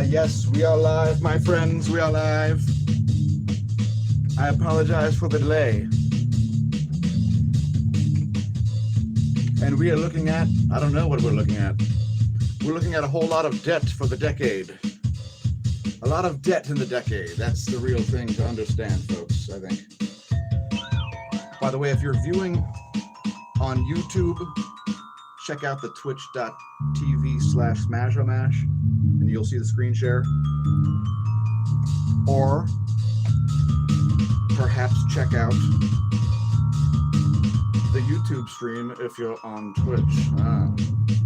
Yes, we are live, my friends. We are live. I apologize for the delay. And we are looking at, I don't know what we're looking at. We're looking at a whole lot of debt for the decade. A lot of debt in the decade. That's the real thing to understand, folks, I think. By the way, if you're viewing on YouTube, check out the twitch.tv/smAsho and you'll see the screen share. Or perhaps check out the YouTube stream if you're on Twitch.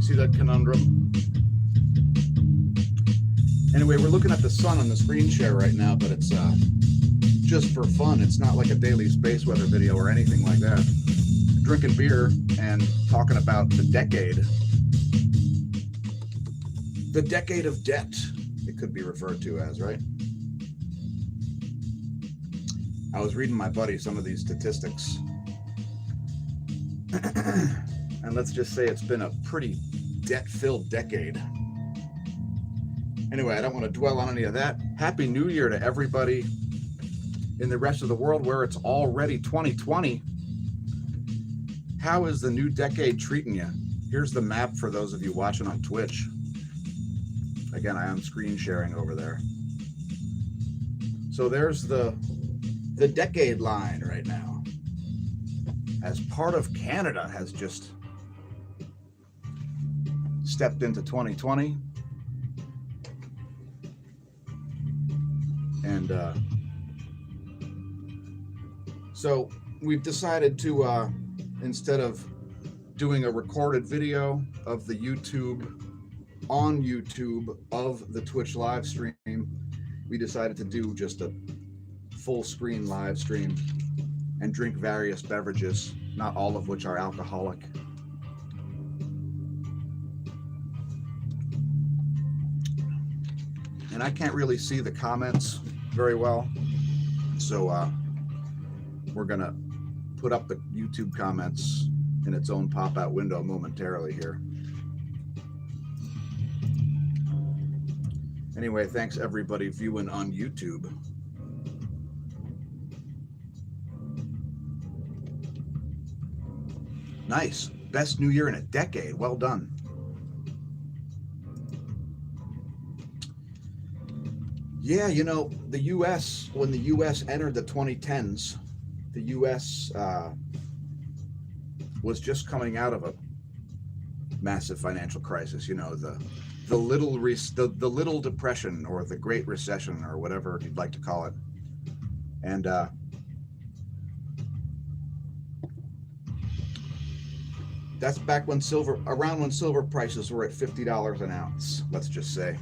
See that conundrum? Anyway, we're looking at the sun on the screen share right now, but it's just for fun. It's not like a daily space weather video or anything like that. Drinking beer and talking about the decade. The decade of debt, it could be referred to as, right? I was reading my buddy some of these statistics. And let's just say it's been a pretty debt-filled decade. Anyway, I don't want to dwell on any of that. Happy New Year to everybody in the rest of the world where it's already 2020. How is the new decade treating you? Here's the map for those of you watching on Twitch. Again, I am screen sharing over there. So there's the decade line right now. As part of Canada has just stepped into 2020. And so we've decided to, instead of doing a recorded video of the YouTube, on YouTube of the Twitch live stream, we decided to do just a full screen live stream and drink various beverages, not all of which are alcoholic. And I can't really see the comments very well, so we're gonna put up the YouTube comments in its own pop-out window momentarily here. Anyway, thanks everybody viewing on YouTube. Nice, best New Year in a decade, well done. Yeah, you know, the US, when the US entered the 2010s, the US was just coming out of a massive financial crisis, you know, the little depression or the Great Recession or whatever you'd like to call it. And that's back when around when silver prices were at $50 an ounce, let's just say.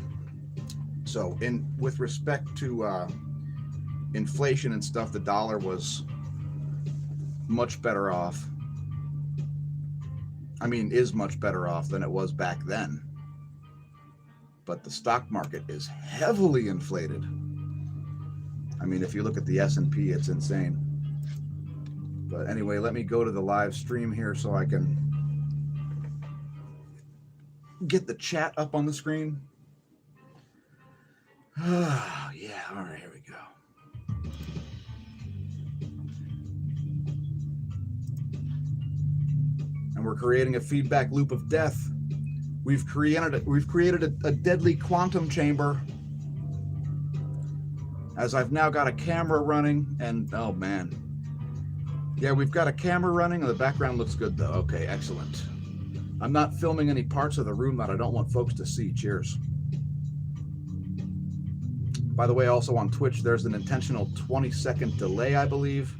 So with respect to inflation and stuff, the dollar was much better off. I mean, is much better off than it was back then. But the stock market is heavily inflated. I mean, if you look at the S&P, it's insane. But anyway, let me go to the live stream here so I can get the chat up on the screen. Oh, yeah, all right, here we go. And we're creating a feedback loop of death. We've created a deadly quantum chamber. As I've now got a camera running, and oh man. Yeah, we've got a camera running, and the background looks good though. Okay, excellent. I'm not filming any parts of the room that I don't want folks to see. Cheers. By the way, also on Twitch, there's an intentional 20-second delay, I believe.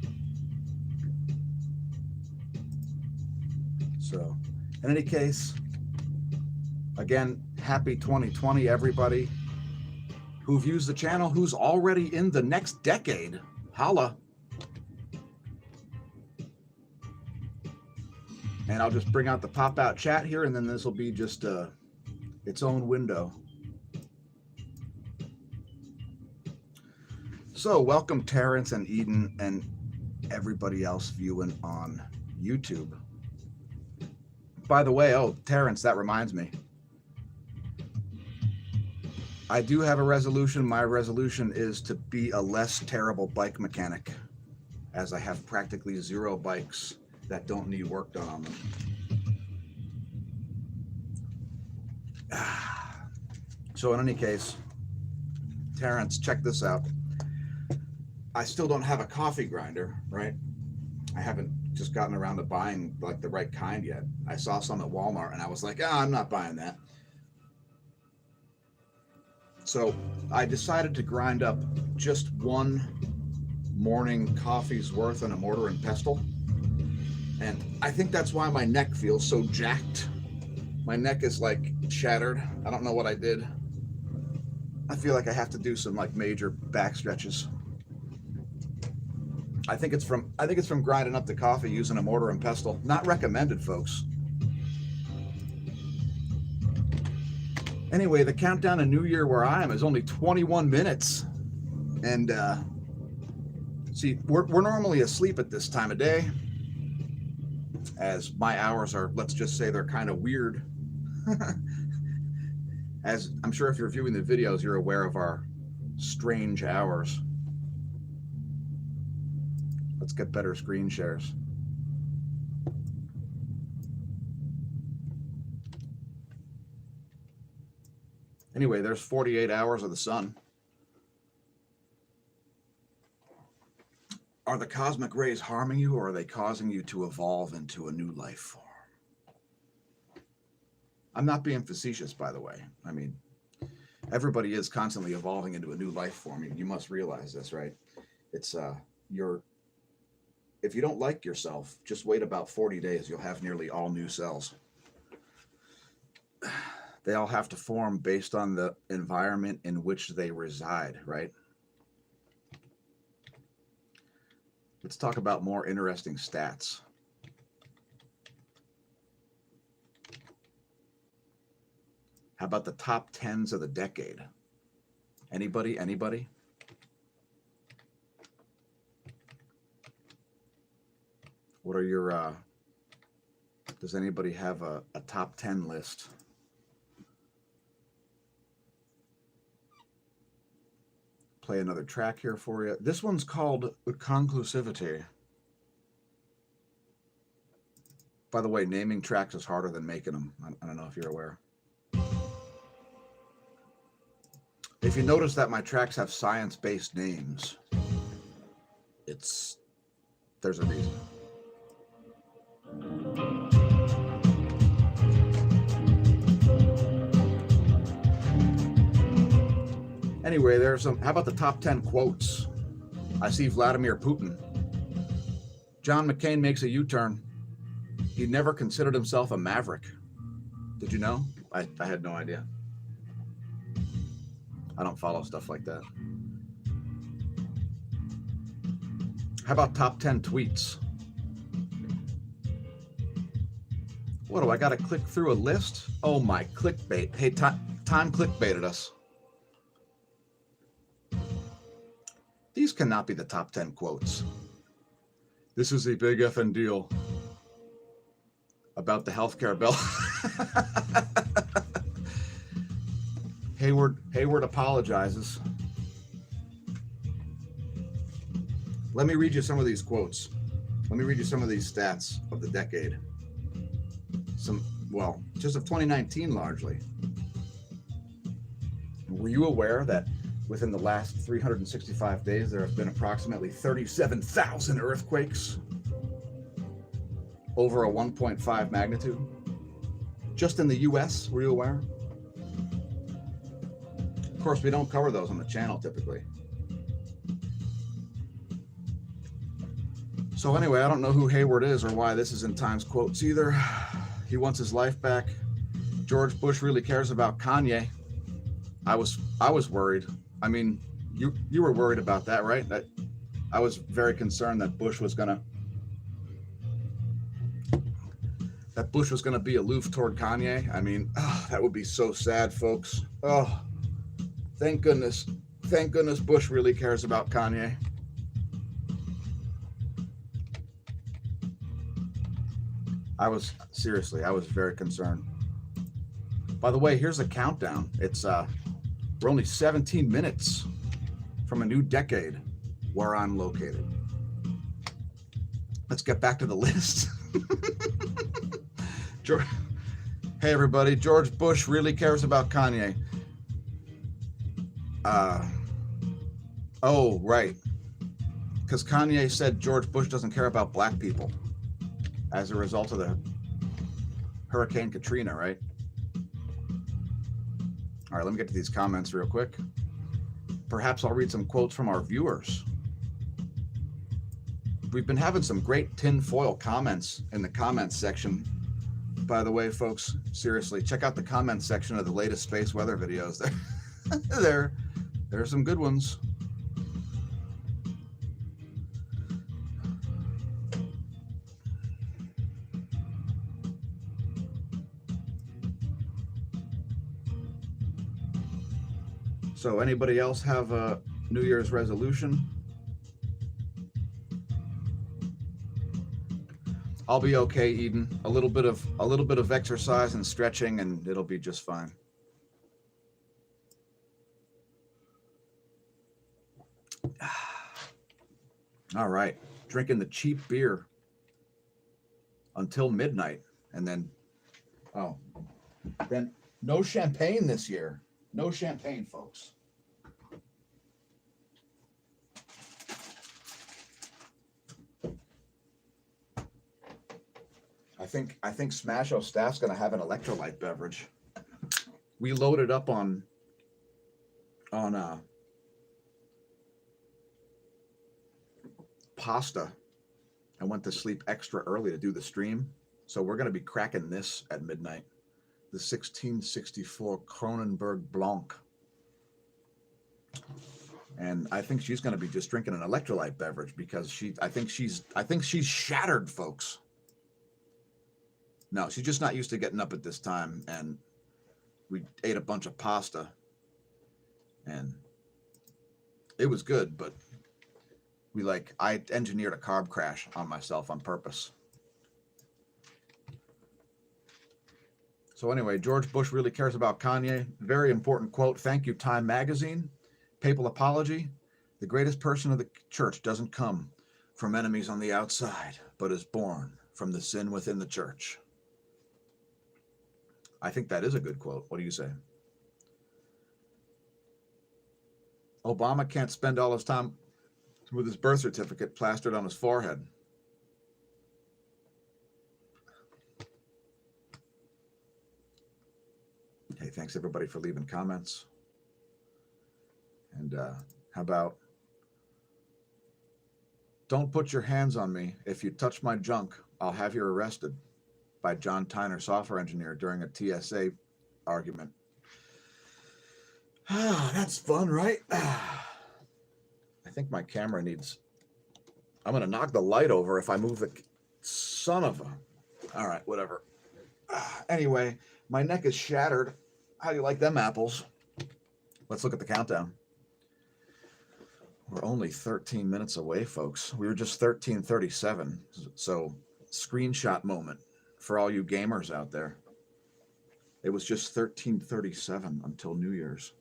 So, in any case, again, happy 2020, everybody who views the channel, who's already in the next decade. Holla. And I'll just bring out the pop-out chat here, and then this will be just its own window. So welcome Terrence and Eden and everybody else viewing on YouTube. By the way, oh, Terrence, that reminds me. I do have a resolution. My resolution is to be a less terrible bike mechanic, as I have practically zero bikes that don't need work done on them. So in any case, Terrence, check this out. I still don't have a coffee grinder, right? I haven't just gotten around to buying like the right kind yet. I saw some at Walmart and I was like, I'm not buying that. So I decided to grind up just one morning coffee's worth in a mortar and pestle. And I think that's why my neck feels so jacked. My neck is like shattered. I don't know what I did. I feel like I have to do some like major back stretches. I think it's from grinding up the coffee using a mortar and pestle. Not recommended, folks. Anyway, the countdown to New Year where I am is only 21 minutes. And see, we're normally asleep at this time of day, as my hours are, let's just say they're kind of weird. As I'm sure if you're viewing the videos, you're aware of our strange hours. Let's get better screen shares. Anyway, there's 48 hours of the sun. Are the cosmic rays harming you, or are they causing you to evolve into a new life form? I'm not being facetious, by the way. I mean, everybody is constantly evolving into a new life form. You must realize this, right? It's if you don't like yourself, just wait about 40 days. You'll have nearly all new cells. They all have to form based on the environment in which they reside, right? Let's talk about more interesting stats. How about the top 10s of the decade? Anybody? Anybody? What are your, does anybody have a top 10 list? Play another track here for you. This one's called Conclusivity. By the way, naming tracks is harder than making them. I don't know if you're aware. If you notice that my tracks have science-based names, there's a reason. Anyway, how about the top 10 quotes? I see Vladimir Putin. John McCain makes a U-turn. He never considered himself a maverick. Did you know? I had no idea. I don't follow stuff like that. How about top 10 tweets? What do I got to click through a list? Oh my, clickbait. Hey, time clickbaited us. These cannot be the top 10 quotes. This is a big effing deal about the healthcare bill. Hayward apologizes. Let me read you some of these quotes. Let me read you some of these stats of the decade. Just of 2019 largely. Were you aware that within the last 365 days, there have been approximately 37,000 earthquakes over a 1.5 magnitude? Just in the US, were you aware? Of course, we don't cover those on the channel typically. So anyway, I don't know who Hayward is or why this is in Times quotes either. He wants his life back. George Bush really cares about Kanye. I was worried. I mean, you were worried about that, right? I was very concerned that Bush was gonna be aloof toward Kanye. I mean, that would be so sad, folks. Oh, thank goodness Bush really cares about Kanye. I was very concerned. By the way, here's a countdown. It's We're only 17 minutes from a new decade where I'm located. Let's get back to the list. George, hey everybody, George Bush really cares about Kanye. Oh, right. Because Kanye said George Bush doesn't care about black people as a result of the Hurricane Katrina, right? All right, let me get to these comments real quick. Perhaps I'll read some quotes from our viewers. We've been having some great tinfoil comments in the comments section. By the way, folks, seriously, check out the comments section of the latest space weather videos. There are some good ones. So anybody else have a New Year's resolution? I'll be okay, Eden. A little bit of exercise and stretching and it'll be just fine. All right. Drinking the cheap beer until midnight and then no champagne this year. No champagne, folks. I think smAsho staff's gonna have an electrolyte beverage. We loaded up on pasta and went to sleep extra early to do the stream. So we're gonna be cracking this at midnight. The 1664 Kronenberg Blanc. And I think she's going to be just drinking an electrolyte beverage because I think she's shattered, folks. No, she's just not used to getting up at this time. And we ate a bunch of pasta and it was good, but I engineered a carb crash on myself on purpose. So anyway, George Bush really cares about Kanye. Very important quote. Thank you, Time Magazine. Papal apology. The greatest person of the church doesn't come from enemies on the outside, but is born from the sin within the church. I think that is a good quote. What do you say? Obama can't spend all his time with his birth certificate plastered on his forehead. Hey, thanks everybody for leaving comments. And how about, don't put your hands on me. If you touch my junk, I'll have you arrested, by John Tyner, software engineer, during a TSA argument. That's fun, right? I think my camera needs, I'm going to knock the light over if I move the son of a, all right, whatever. Anyway, my neck is shattered. How do you like them apples? Let's look at the countdown. We're only 13 minutes away, folks. We were just 13:37. So screenshot moment for all you gamers out there. It was just 13:37 until New Year's.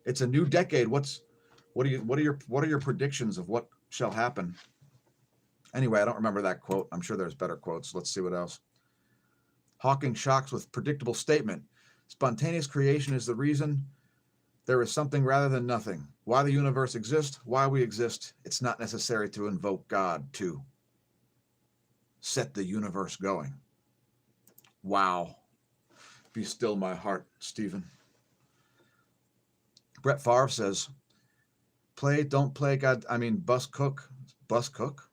It's a new decade. What are your predictions of what shall happen? Anyway, I don't remember that quote. I'm sure there's better quotes. Let's see what else. Hawking shocks with predictable statement. Spontaneous creation is the reason there is something rather than nothing. Why the universe exists, why we exist, it's not necessary to invoke God to set the universe going. Wow. Be still my heart, Stephen. Brett Favre says, play, don't play, God, I mean, bus cook. Bus cook?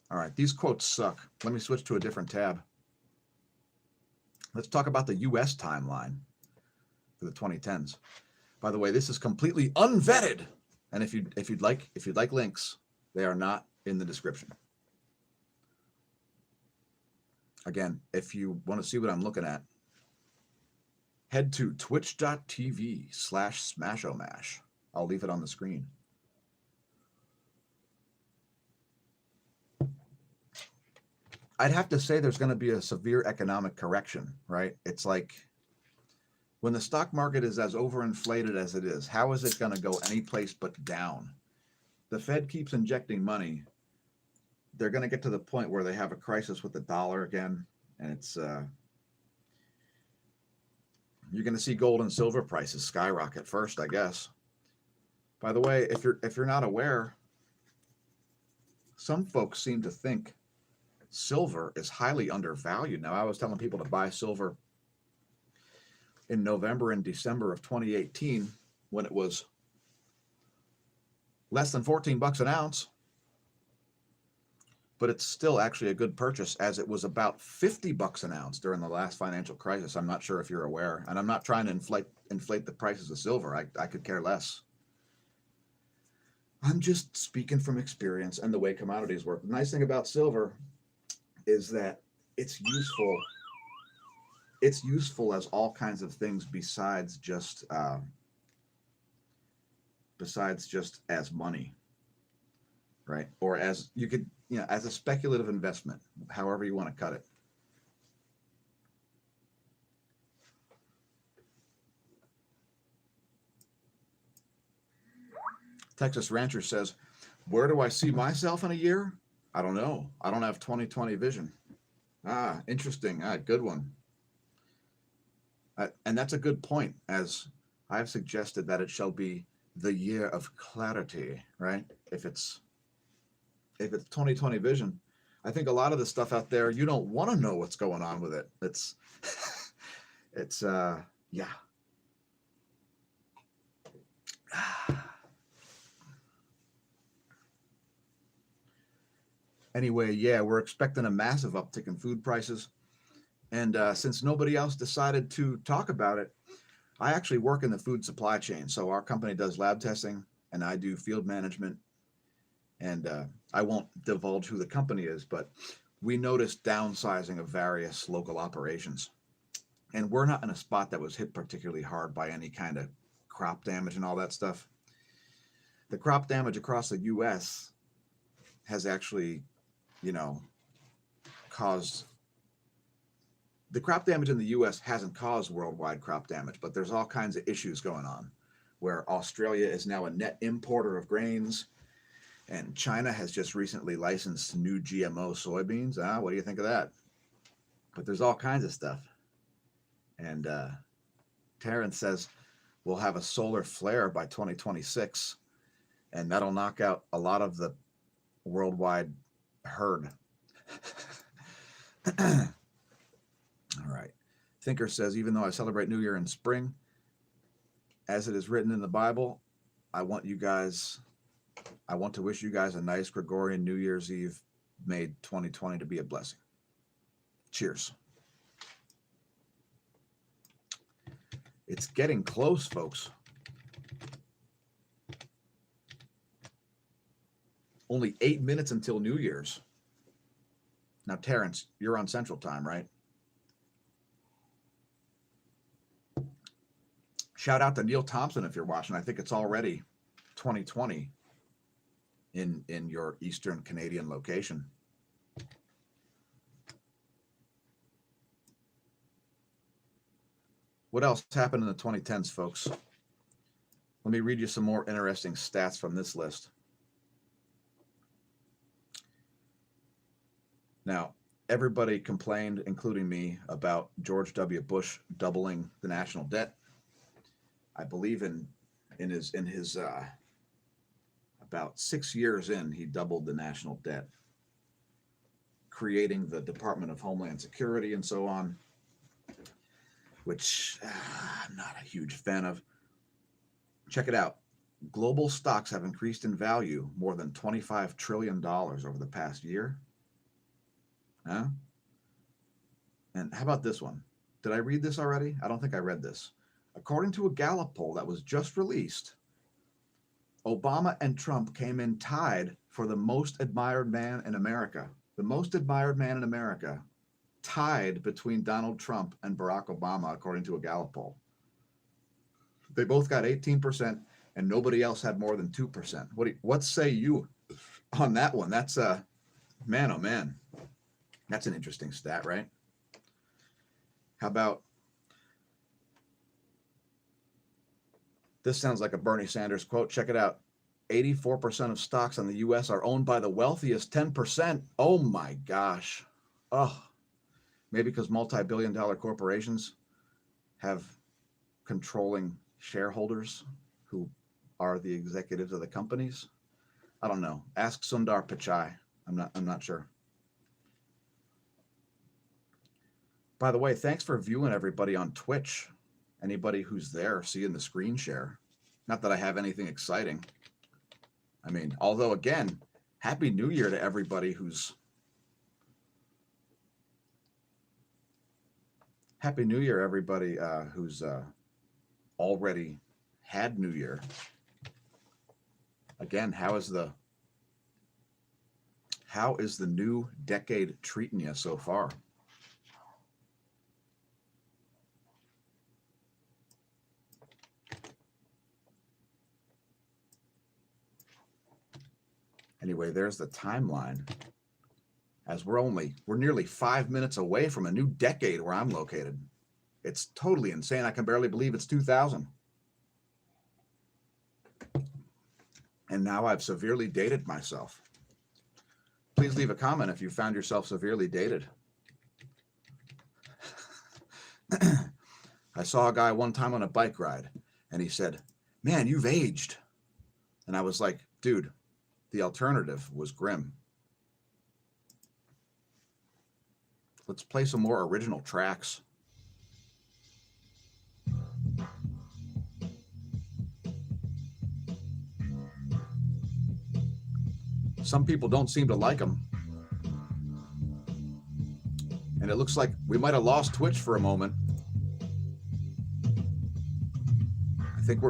All right, these quotes suck. Let me switch to a different tab. Let's talk about the U.S. timeline for the 2010s. By the way, this is completely unvetted, and if you'd like links, they are not in the description. Again, if you want to see what I'm looking at, head to twitch.tv/smAshomash. I'll leave it on the screen. I'd have to say there's going to be a severe economic correction, right? It's like When the stock market is as overinflated as it is, how is it going to go any place but down? The Fed keeps injecting money. They're going to get to the point where they have a crisis with the dollar again, and it's you're going to see gold and silver prices skyrocket first, I guess. By the way, if you're not aware, some folks seem to think silver is highly undervalued. Now, I was telling people to buy silver in November and December of 2018 when it was less than 14 bucks an ounce, but it's still actually a good purchase, as it was about 50 bucks an ounce during the last financial crisis. I'm not sure if you're aware, and I'm not trying to inflate the prices of silver. I could care less. I'm just speaking from experience and the way commodities work. The nice thing about silver is that it's useful. It's useful as all kinds of things besides just as money, right? Or as you could, as a speculative investment, however you want to cut it. Texas Rancher says, where do I see myself in a year? I don't know. I don't have 20/20 vision. Ah, interesting. Ah, good one. And that's a good point, as I've suggested that it shall be the year of clarity, right? If it's 20/20 vision, I think a lot of the stuff out there, you don't want to know what's going on with it. It's yeah. Anyway, yeah, we're expecting a massive uptick in food prices. And since nobody else decided to talk about it, I actually work in the food supply chain. So our company does lab testing and I do field management. And I won't divulge who the company is, but we noticed downsizing of various local operations. And we're not in a spot that was hit particularly hard by any kind of crop damage and all that stuff. The crop damage across the U.S. has actually, caused the crop damage in the U.S. hasn't caused worldwide crop damage, but there's all kinds of issues going on where Australia is now a net importer of grains, and China has just recently licensed new GMO soybeans. What do you think of that? But there's all kinds of stuff. And Terrence says we'll have a solar flare by 2026, and that'll knock out a lot of the worldwide herd. All right. Thinker says, even though I celebrate New Year in spring, as it is written in the Bible, I want to wish you guys a nice Gregorian New Year's Eve. May 2020 to be a blessing. Cheers. It's getting close, folks. Only 8 minutes until New Year's. Now, Terrence, you're on Central Time, right? Shout out to Neil Thompson if you're watching. I think it's already 2020 in your Eastern Canadian location. What else happened in the 2010s, folks? Let me read you some more interesting stats from this list. Now, everybody complained, including me, about George W. Bush doubling the national debt. I believe in his about 6 years in, he doubled the national debt, creating the Department of Homeland Security and so on, which I'm not a huge fan of. Check it out. Global stocks have increased in value more than $25 trillion over the past year. Huh? And how about this one? Did I read this already? I don't think I read this. According to a Gallup poll that was just released, Obama and Trump came in tied for the most admired man in America. The most admired man in America, tied between Donald Trump and Barack Obama, according to a Gallup poll. They both got 18%, and nobody else had more than 2%. What say you on that one? That's man, oh man. That's an interesting stat, right? How about This sounds like a Bernie Sanders quote. Check it out. 84% of stocks on the U.S. are owned by the wealthiest 10%. Oh my gosh. Oh, maybe because multi-billion-dollar corporations have controlling shareholders who are the executives of the companies. I don't know. Ask Sundar Pichai. I'm not sure. By the way, thanks for viewing, everybody on Twitch. Anybody who's there seeing the screen share. Not that I have anything exciting. I mean, although again, Happy New Year to everybody who's Happy New Year, everybody who's already had New Year. Again, how is the new decade treating you so far? Anyway, there's the timeline. As we're nearly 5 minutes away from a new decade where I'm located. It's totally insane. I can barely believe it's 2000. And now I've severely dated myself. Please leave a comment if you found yourself severely dated. I saw a guy one time on a bike ride, and he said, "Man, you've aged." And I was like, dude, the alternative was grim. Let's play some more original tracks. Some people don't seem to like them. And it looks like we might have lost Twitch for a moment. I think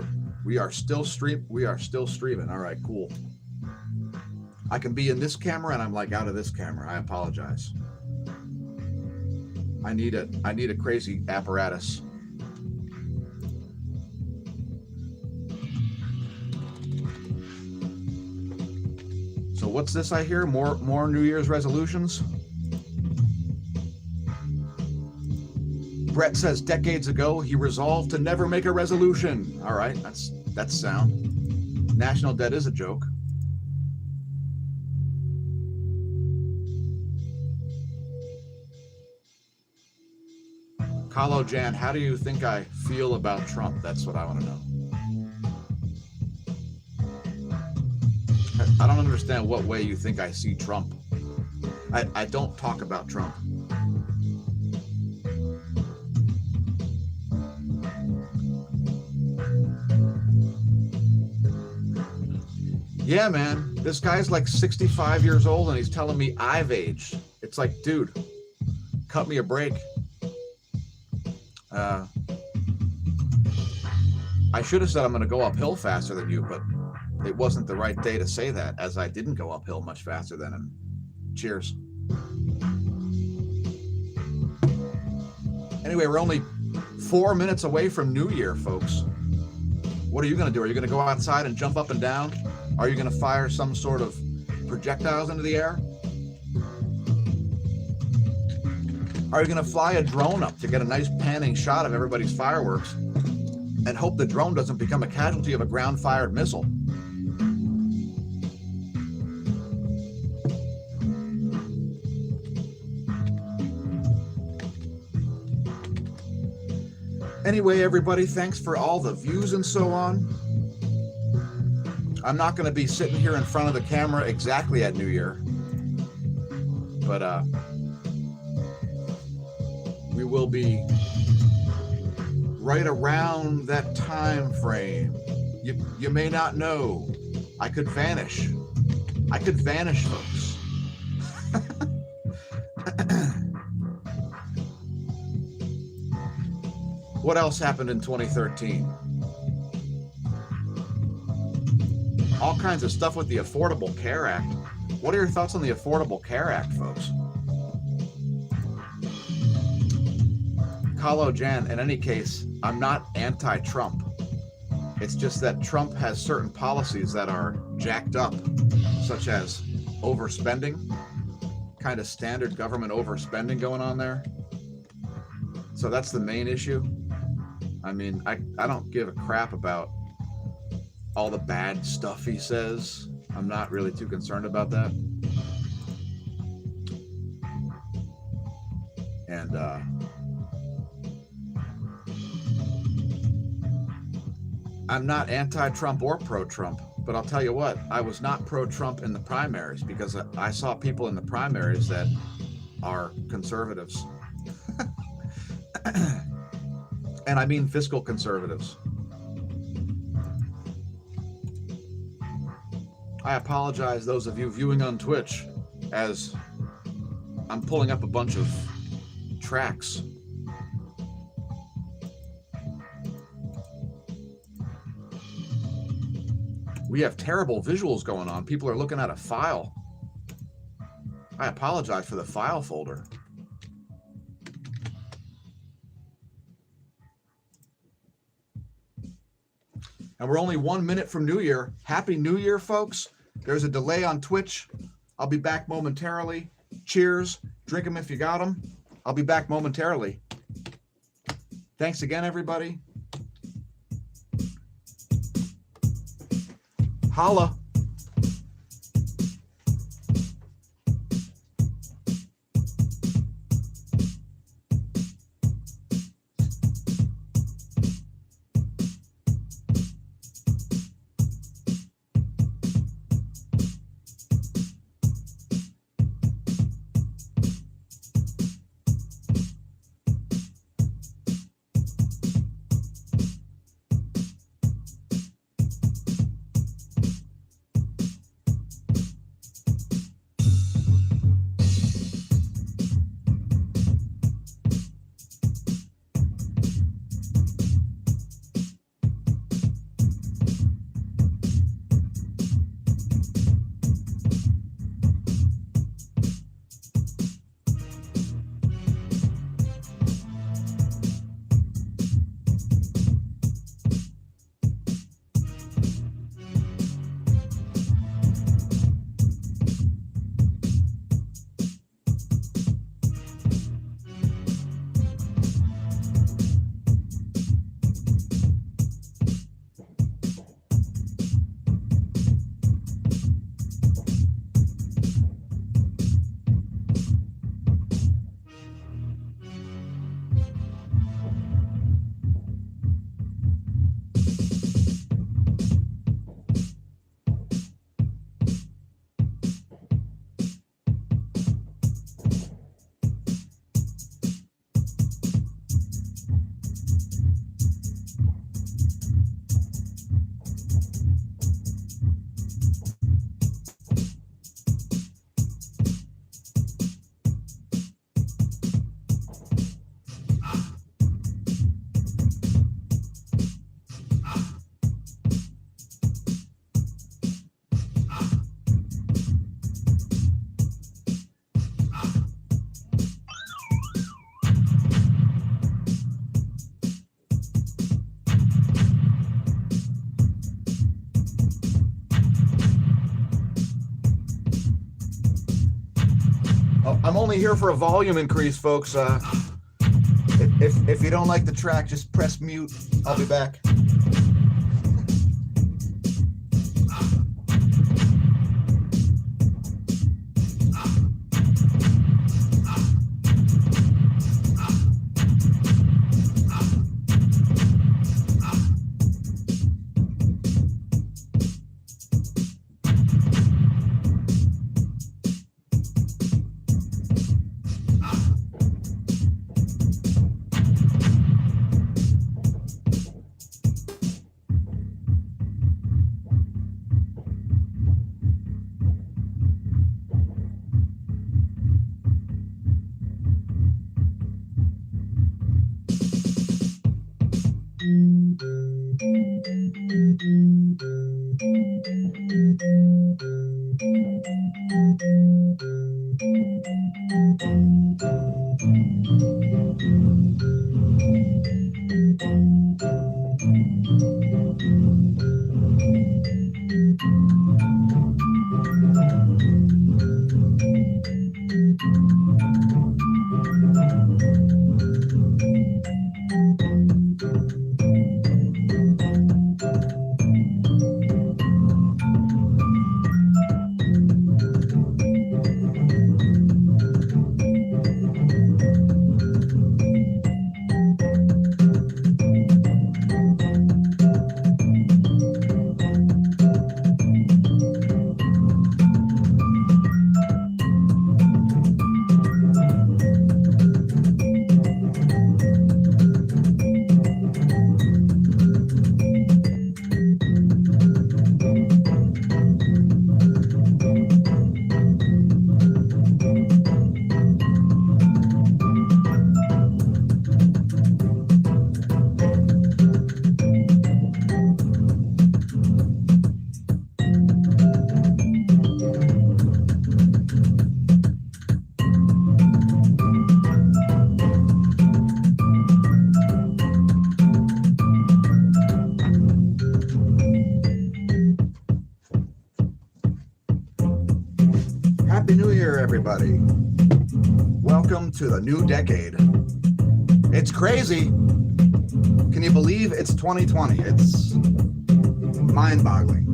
we are still streaming. All right, cool. I can be in this camera and I'm like out of this camera. I apologize. I need a crazy apparatus. So what's this I hear? More New Year's resolutions? Brett says decades ago he resolved to never make a resolution. All right, that's sound. National debt is a joke. Kalo Jan, how do you think I feel about Trump? That's what I want to know. I don't understand what way you think I see Trump. I don't talk about Trump. Yeah, man, this guy's like 65 years old and he's telling me I've aged. It's like, dude, cut me a break. I should have said I'm going to go uphill faster than you, but it wasn't the right day to say that, as I didn't go uphill much faster than him. Cheers. Anyway, we're only 4 minutes away from New Year, folks. What are you going to do? Are you going to go outside and jump up and down? Are you going to fire some sort of projectiles into the air? Are you going to fly a drone up to get a nice panning shot of everybody's fireworks and hope the drone doesn't become a casualty of a ground-fired missile? Anyway, everybody, thanks for all the views and so on. I'm not going to be sitting here in front of the camera exactly at New Year, but we will be right around that time frame. You may not know. I could vanish. I could vanish, folks. What else happened in 2013? All kinds of stuff with the Affordable Care Act. What are your thoughts on the Affordable Care Act, folks? Kalo Jan, in any case, I'm not anti-Trump. It's just that Trump has certain policies that are jacked up, such as overspending, kind of standard government overspending going on there. So that's the main issue. I mean, I don't give a crap about all the bad stuff he says. I'm not really too concerned about that. And I'm not anti-Trump or pro-Trump, but I'll tell you what, I was not pro-Trump in the primaries because I saw people in the primaries that are conservatives. And I mean fiscal conservatives. I apologize, those of you viewing on Twitch, as I'm pulling up a bunch of tracks. We have terrible visuals going on. People are looking at a file. I apologize for the file folder. And we're only 1 minute from New Year. Happy New Year, folks. There's a delay on Twitch. I'll be back momentarily. Cheers. Drink them if you got them. I'll be back momentarily. Thanks again, everybody. Holla. I'm only here for a volume increase, folks. If you don't like the track, just press mute. I'll be back. everybody. Welcome to the new decade. It's crazy. Can you believe it's 2020? It's mind-boggling.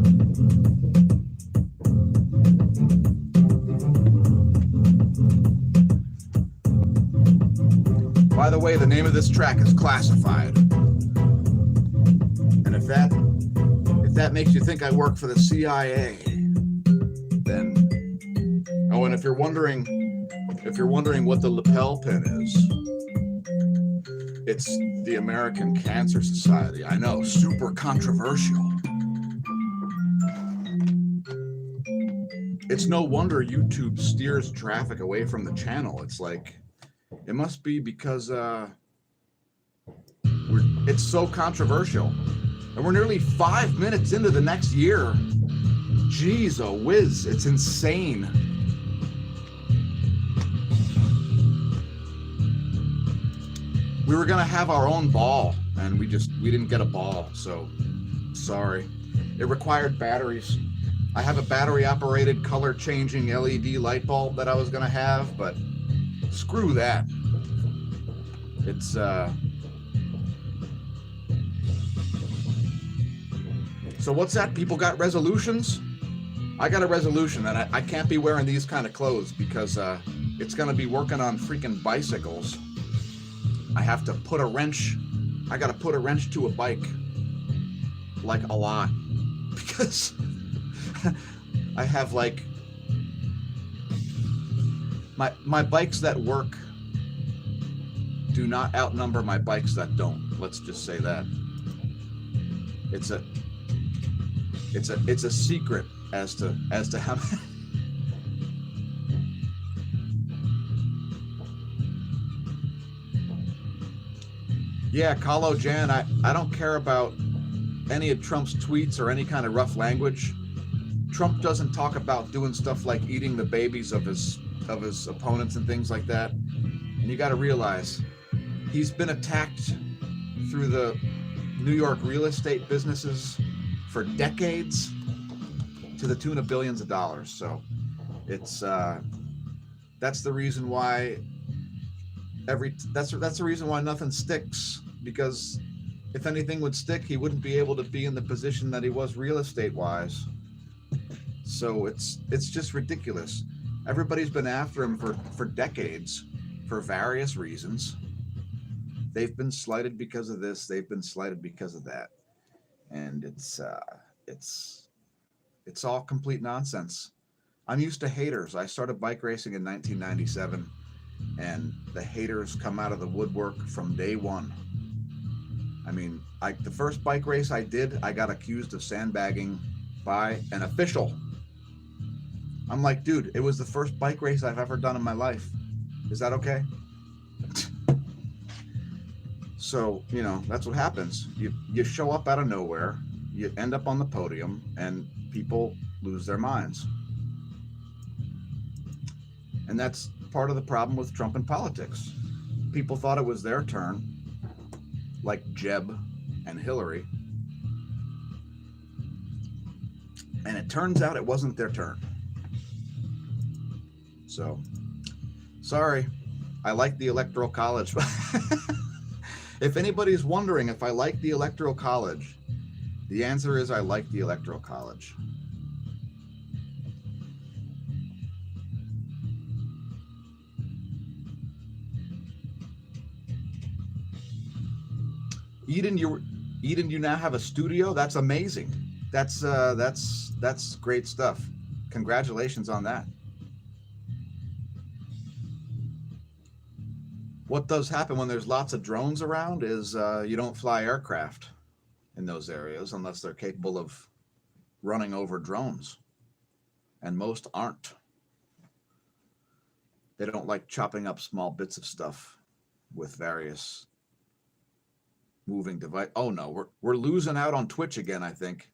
By the way, the name of this track is Classified. And if that makes you think I work for the CIA, then and if you're wondering what the lapel pin is, it's the American Cancer Society. I know, super controversial. It's no wonder YouTube steers traffic away from the channel. It's like, it must be because it's so controversial. And we're nearly 5 minutes into the next year. Jeez, oh whiz, it's insane. We were gonna have our own ball, and we didn't get a ball, so sorry. It required batteries. I have a battery-operated color-changing LED light bulb that I was gonna have, but screw that. It's So what's that? People got resolutions? I got a resolution that I can't be wearing these kind of clothes because it's gonna be working on freaking bicycles. I have to put a wrench. I gotta put a wrench to a bike, like a lot, because I have like my bikes that work do not outnumber my bikes that don't. Let's just say that. It's a secret as to how. Yeah, Kahlo Jan, I don't care about any of Trump's tweets or any kind of rough language. Trump doesn't talk about doing stuff like eating the babies of his opponents and things like that. And you got to realize he's been attacked through the New York real estate businesses for decades to the tune of billions of dollars. So it's that's the reason why that's the reason why nothing sticks, because if anything would stick, he wouldn't be able to be in the position that he was real estate wise. So it's just ridiculous. Everybody's been after him for decades for various reasons. They've been slighted because of this, they've been slighted because of that. And it's all complete nonsense. I'm used to haters. I started bike racing in 1997. And the haters come out of the woodwork from day one. I mean, the first bike race I did, I got accused of sandbagging by an official. I'm like, dude, it was the first bike race I've ever done in my life. Is that okay? So, that's what happens. You show up out of nowhere, you end up on the podium, and people lose their minds. And that's part of the problem with Trump in politics. People thought it was their turn, like Jeb and Hillary. And it turns out it wasn't their turn. So, sorry, I like the Electoral College. If anybody's wondering if I like the Electoral College, the answer is I like the Electoral College. Eden, you now have a studio. That's amazing. That's great stuff. Congratulations on that. What does happen when there's lots of drones around is you don't fly aircraft in those areas unless they're capable of running over drones. And most aren't. They don't like chopping up small bits of stuff with various moving device. Oh no, we're losing out on Twitch again, I think.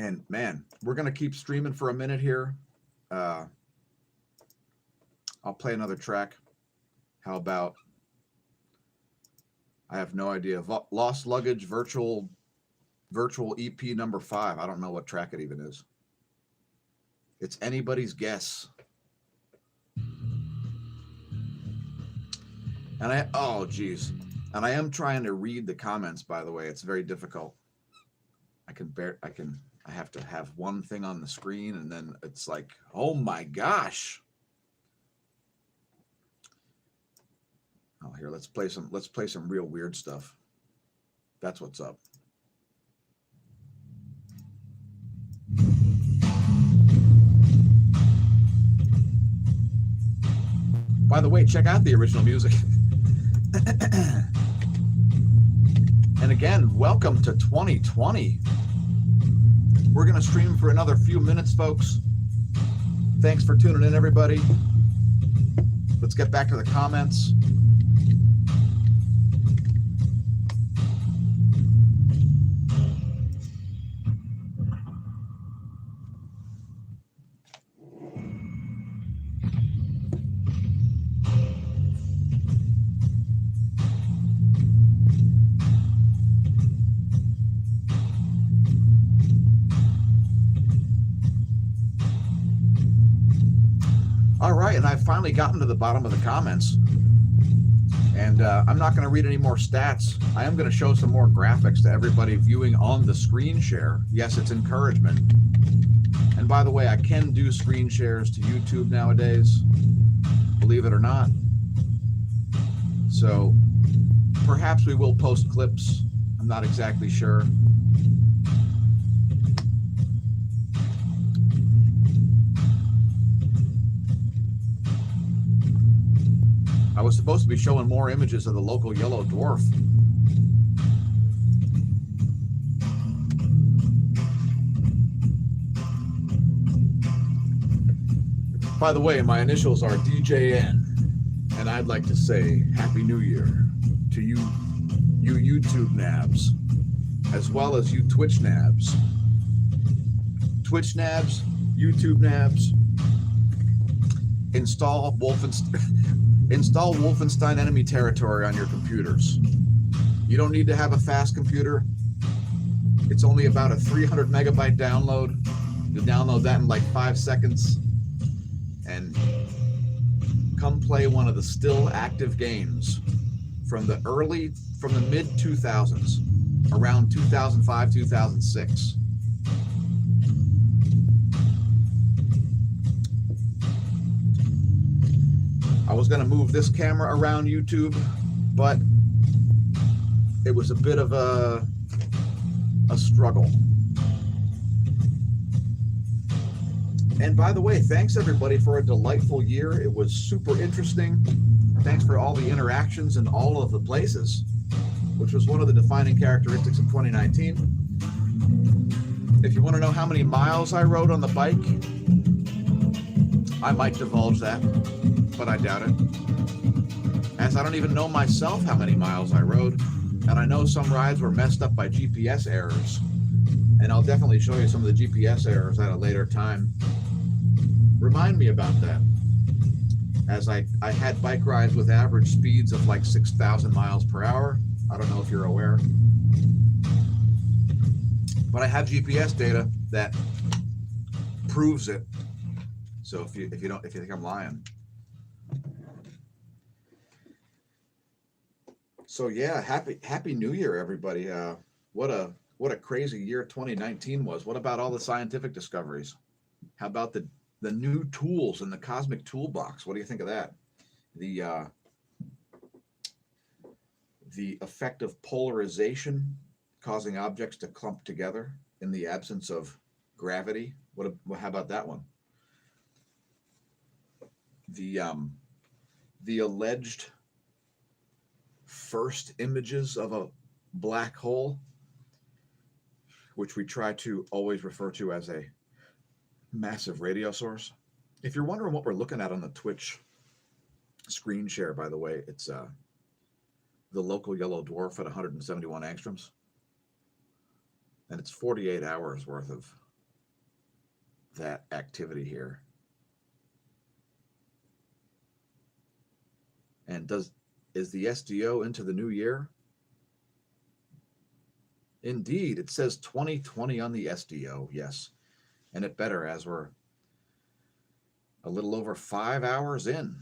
And man, we're gonna keep streaming for a minute here. I'll play another track. How about, I have no idea, Lost Luggage virtual EP number 5. I don't know what track it even is. It's anybody's guess. And oh geez. And I am trying to read the comments, by the way. It's very difficult. I have to have one thing on the screen and then it's like, oh my gosh. Oh, here, let's play some real weird stuff. That's what's up. By the way, check out the original music. And again, welcome to 2020. We're going to stream for another few minutes, folks. Thanks for tuning in, everybody. Let's get back to the comments. All right, and I've finally gotten to the bottom of the comments. And I'm not going to read any more stats. I am going to show some more graphics to everybody viewing on the screen share. Yes, it's encouragement. And by the way, I can do screen shares to YouTube nowadays, believe it or not. So perhaps we will post clips. I'm not exactly sure. I was supposed to be showing more images of the local yellow dwarf. By the way, my initials are DJN, and I'd like to say Happy New Year to you YouTube nabs, as well as you Twitch nabs. Twitch nabs, YouTube nabs, install Wolfenstein Enemy Territory on your computers. You don't need to have a fast computer. It's only about a 300 megabyte download. You download that in like 5 seconds and come play one of the still active games from the mid 2000s, around 2005, 2006. I was going to move this camera around YouTube, but it was a bit of a struggle. And by the way, thanks everybody for a delightful year. It was super interesting. Thanks for all the interactions in all of the places, which was one of the defining characteristics of 2019. If you want to know how many miles I rode on the bike, I might divulge that, but I doubt it. As I don't even know myself how many miles I rode, and I know some rides were messed up by GPS errors. And I'll definitely show you some of the GPS errors at a later time. Remind me about that. As I had bike rides with average speeds of like 6,000 miles per hour. I don't know if you're aware. But I have GPS data that proves it. So if you think I'm lying. So yeah, happy New Year, everybody. What a crazy year 2019 was. What about all the scientific discoveries? How about the new tools in the cosmic toolbox? What do you think of that? The effect of polarization causing objects to clump together in the absence of gravity. How about that one? The alleged first images of a black hole, which we try to always refer to as a massive radio source. If you're wondering what we're looking at on the Twitch screen share, by the way, it's the local yellow dwarf at 171 angstroms. And it's 48 hours worth of that activity here. And is the SDO into the new year? Indeed, it says 2020 on the SDO, yes. And it better, as we're a little over 5 hours in.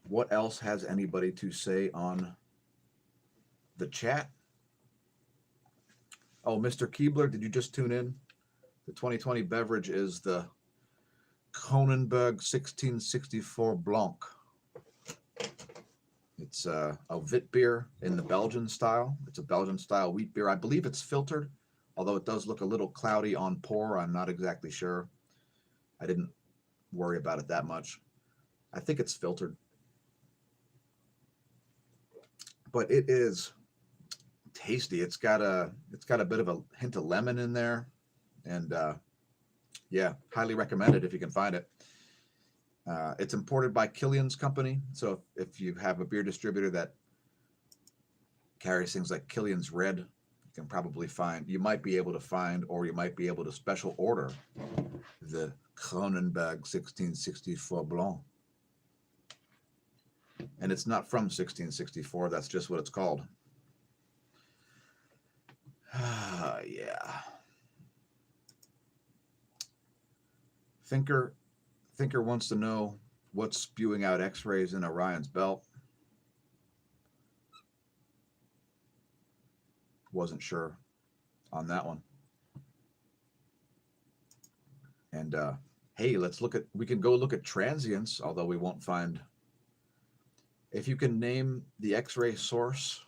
What else has anybody to say on the chat? Oh, Mr. Keebler, did you just tune in? The 2020 beverage is the Kronenberg 1664 Blanc. It's a wit beer in the Belgian style. It's a Belgian style wheat beer. I believe it's filtered, although it does look a little cloudy on pour. I'm not exactly sure. I didn't worry about it that much. I think it's filtered. But it is tasty. It's got a bit of a hint of lemon in there. And yeah, highly recommend it if you can find it. It's imported by Killian's company. So if you have a beer distributor that carries things like Killian's Red, you can probably find, you might be able to find, or you might be able to special order the Kronenberg 1664 Blanc. And it's not from 1664. That's just what it's called. Yeah. Thinker wants to know what's spewing out X-rays in Orion's belt. Wasn't sure on that one. And hey, we can go look at transients, although we won't find. If you can name the X-ray source,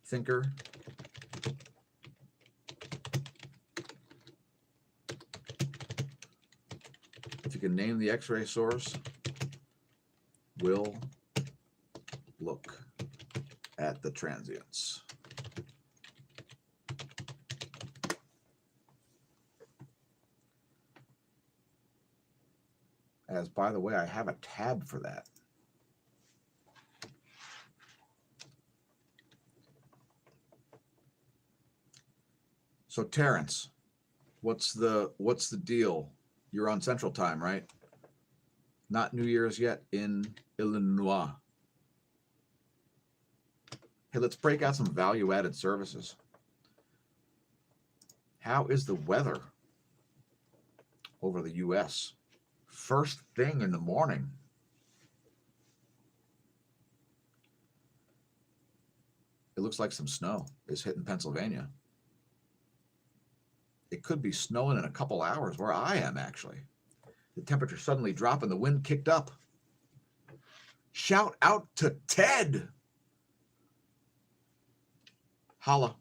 Thinker. If you can name the X-ray source, we'll look at the transients. As, by the way, I have a tab for that. So Terrence, what's the deal? You're on Central Time, right? Not New Year's yet in Illinois. Hey, let's break out some value-added services. How is the weather over the U.S.? First thing in the morning. It looks like some snow is hitting Pennsylvania. It could be snowing in a couple hours where I am, actually. The temperature suddenly dropped and the wind kicked up. Shout out to Ted. Holla.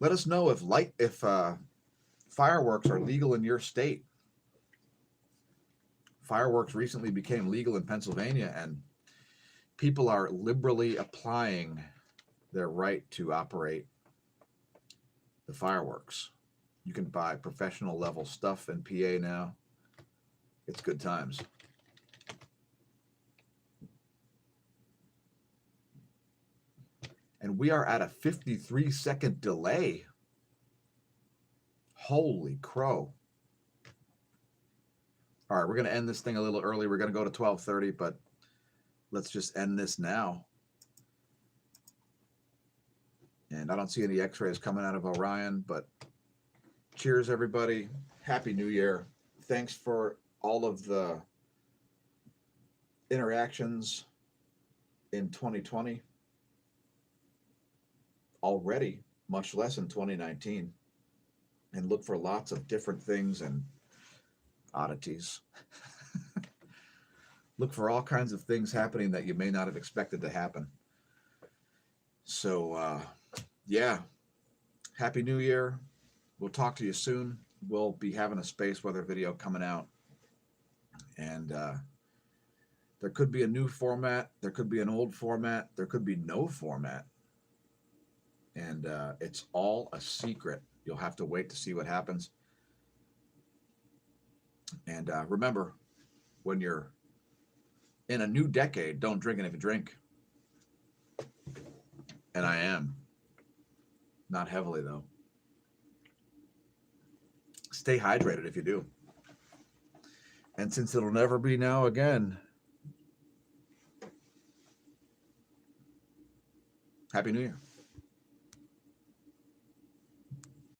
Let us know if fireworks are legal in your state. Fireworks recently became legal in Pennsylvania, and people are liberally applying their right to operate the fireworks. You can buy professional level stuff in PA now. It's good times. And we are at a 53-second delay. Holy crow. All right, we're going to end this thing a little early. We're going to go to 12:30, but let's just end this now. And I don't see any X-rays coming out of Orion, but cheers, everybody. Happy New Year. Thanks for all of the interactions in 2020. Already, much less in 2019. And look for lots of different things and oddities. Look for all kinds of things happening that you may not have expected to happen. So, yeah, Happy New Year. We'll talk to you soon. We'll be having a space weather video coming out. And there could be a new format. There could be an old format. There could be no format. And it's all a secret. You'll have to wait to see what happens. And remember, when you're in a new decade, don't drink it if you drink. And I am. Not heavily, though. Stay hydrated if you do. And since it'll never be now again, Happy New Year.